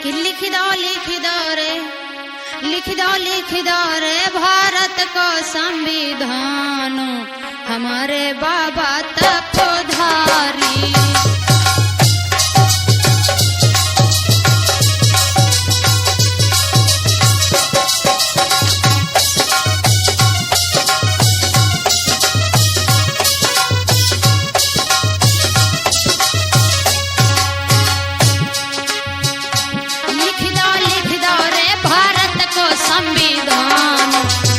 कि लिख दो रे भारत को संविधान, हमारे बाबा तपोधारी। संविधान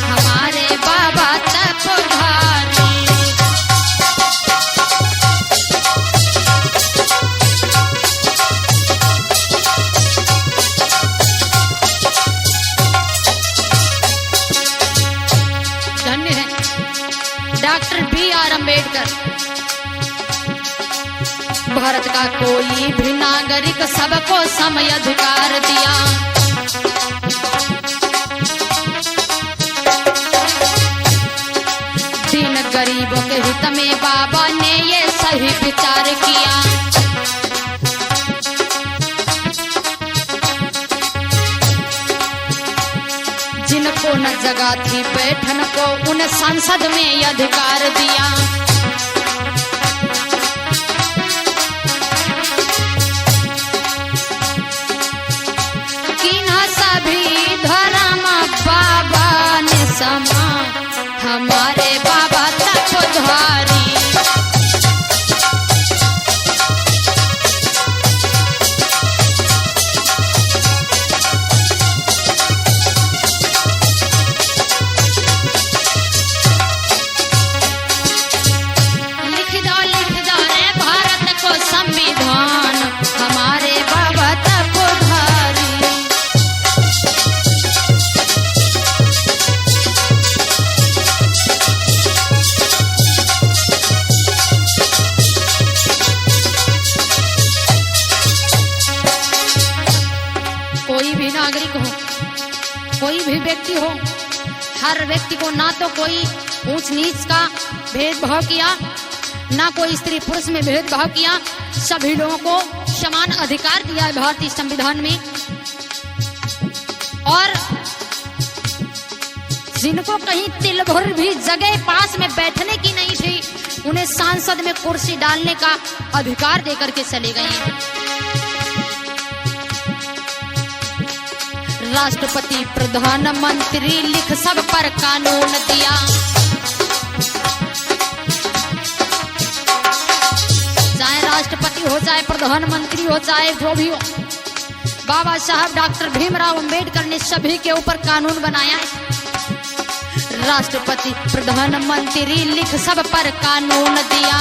हमारे बाबा तपोधारी। धन्य है डॉक्टर B.R. अम्बेडकर। भारत का कोई भी नागरिक सबको सम अधिकार दिया। दीन गरीबों के हित में बाबा ने ये सही विचार किया। जिनको न जगह थी बैठन को उन्हें संसद में अधिकार दिया। किन्ह सभी धर्म बाबा ने समा, हमारे बाबा तपोधारी। लिख दो रे भारत को संविधान, हमारे बाबा तपोधारी। कोई भी नागरिक हो, कोई भी व्यक्ति हो, हर व्यक्ति को ना तो कोई ऊंच नीच का भेदभाव किया, ना कोई स्त्री पुरुष में भेदभाव किया। सभी लोगों को समान अधिकार दिया है भारतीय संविधान में। और जिनको कहीं तिल भर भी जगह पास में बैठने की नहीं थी, उन्हें सांसद में कुर्सी डालने का अधिकार देकर के चले गए। राष्ट्रपति प्रधानमंत्री लिख सब पर कानून दिया। चाहे राष्ट्रपति हो, चाहे प्रधानमंत्री हो, चाहे जो भी हो, बाबा साहब डॉक्टर भीमराव अंबेडकर ने सभी के ऊपर कानून बनाया। राष्ट्रपति प्रधानमंत्री लिख सब पर कानून दिया।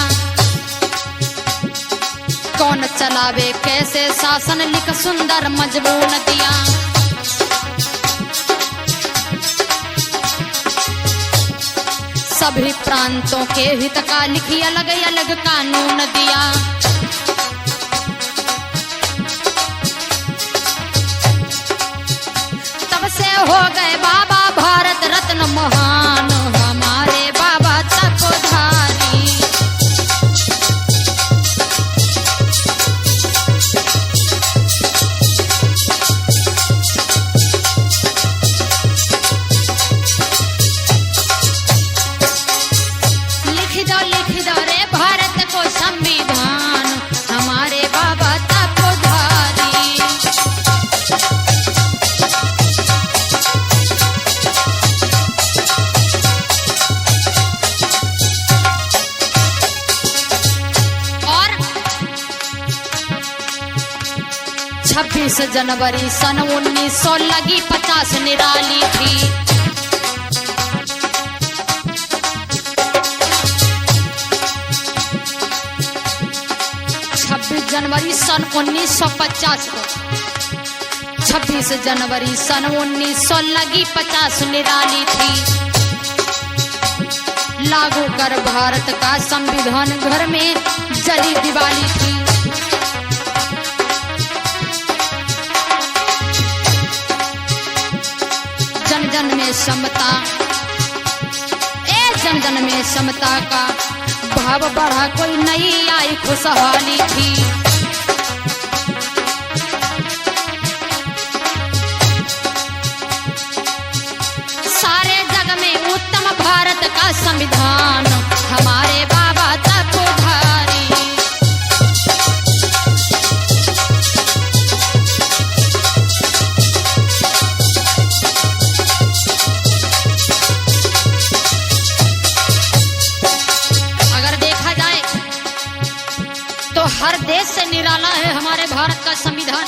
कौन चलावे कैसे शासन लिख सुंदर मजमून दिया। सभी प्रांतों के हित का लिखी अलग अलग कानून दिया। तब से हो गए बाबा भारत रत्न महान, हमारे बाबा तपोधारी। लिख दो रे भारत को संविधान, हमारे बाबा तपोधारी। और 26 जनवरी सन 1900 लगी 50 निराली थी। जनवरी सन 1950 को 26 जनवरी सन 1900 लगी 50 निराली थी। लागू कर भारत का संविधान घर में जली दिवाली थी। जन जन में समता, जन जन में समता का भाव बढ़ा, कोई नई आई खुशहाली थी। संविधान हमारे बाबा तत्वधारी। अगर देखा जाए तो हर देश से निराला है हमारे भारत का संविधान।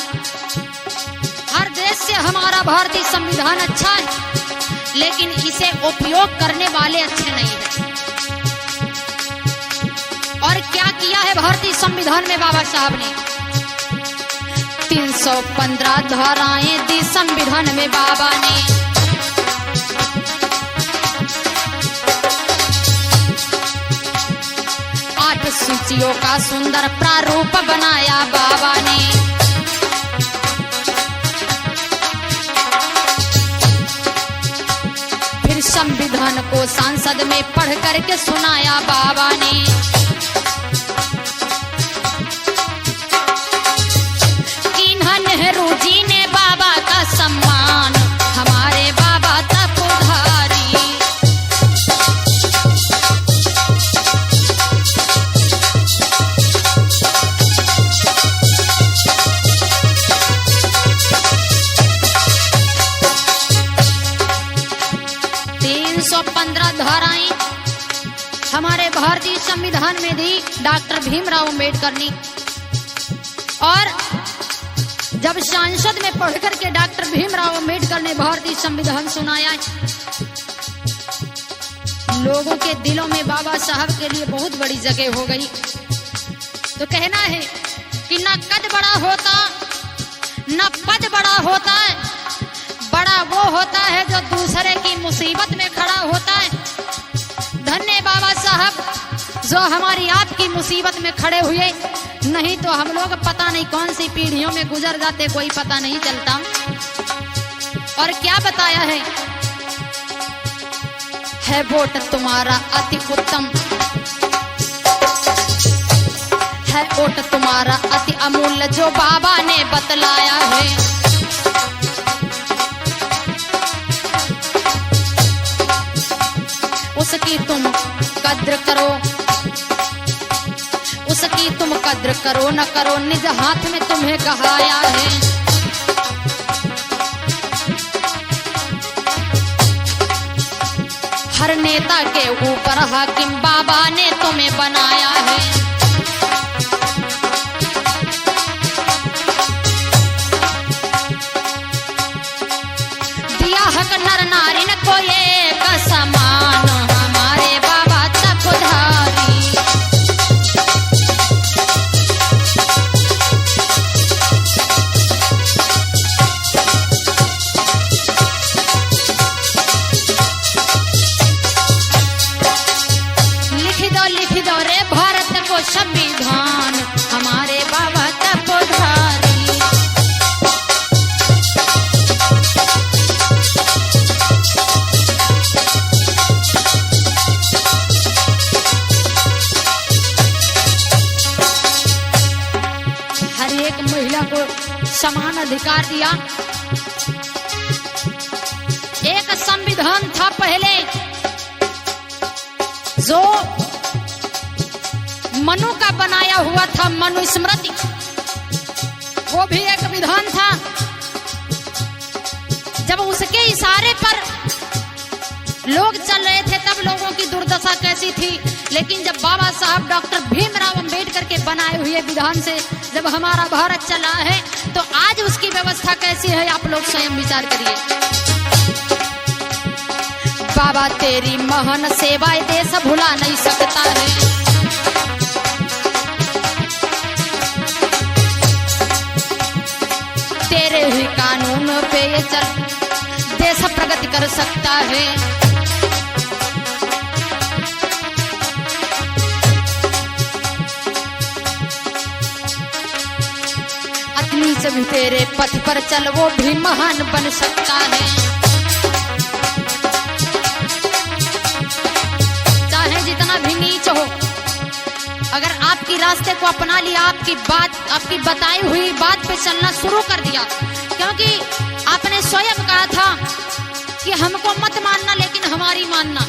हर देश से हमारा भारतीय संविधान अच्छा है, लेकिन इसे उपयोग करने वाले अच्छे नहीं हैं। और क्या किया है भारतीय संविधान में बाबा साहब ने? 315 धाराएं दी संविधान में बाबा ने। सूचियों का सुंदर प्रारूप बनाया बाबा ने। फिर संविधान को संसद में पढ़ करके सुनाया बाबा ने। किन्हा नेहरू जी ने बाबा का सम्मान हमारे बाबा तत्वधारी। 315 धाराएं हमारे भारतीय संविधान में दी डॉक्टर भीमराव अंबेडकर ने। और जब संसद में पढ़कर के डॉक्टर भीमराव अंबेडकर ने भारतीय संविधान सुनाया, लोगों के दिलों में बाबा साहब के लिए बहुत बड़ी जगह हो गई। तो कहना है कि न कद बड़ा होता न पद बड़ा होता है, बड़ा वो होता है जो दूसरे की मुसीबत में खड़ा होता है। धन्य बाबा साहब जो हमारी आपकी मुसीबत में खड़े हुए, नहीं तो हम लोग पता नहीं कौन सी पीढ़ियों में गुजर जाते, कोई पता नहीं चलता। और क्या बताया है वोट तुम्हारा अति उत्तम है, वोट तुम्हारा अति अमूल्य जो बाबा ने बतलाया है। उसकी तुम कद्र करो, उसकी तुम कद्र करो न करो, निज हाथ में तुम्हें कहाया है। हर नेता के ऊपर हाकिम बाबा ने तुम्हें बनाया है। दिया हक नर नारी न को एक समान हमारे बाबा तत्वधारी। लिख दो रे भारत को संविधान हमारे बाबा तत्वधारी। हर एक महिला को समान अधिकार दिया। एक संविधान था पहले जो मनु का बनाया हुआ था, मनुस्मृति, वो भी एक विधान था। जब उसके इशारे पर लोग चल रहे थे तब लोगों की दुर्दशा कैसी थी, लेकिन जब बाबा साहब डॉक्टर भीमराव अंबेडकर के बनाए हुए विधान से जब हमारा भारत चला है तो आज उसकी व्यवस्था कैसी है आप लोग स्वयं विचार करिए। बाबा तेरी महान सेवाएं देश भुला नहीं सकता है। तेरे ही कानून पे ये चल देश प्रगति कर सकता है। अग्नि से भी तेरे पथ पर चल वो भी महान बन सकता है। चाहे जितना भी नीच हो, अगर आपकी रास्ते को अपना लिया, आपकी बताई हुई बात पे चलना शुरू कर दिया, क्योंकि आपने स्वयं कहा था कि हमको मत मानना लेकिन हमारी मानना।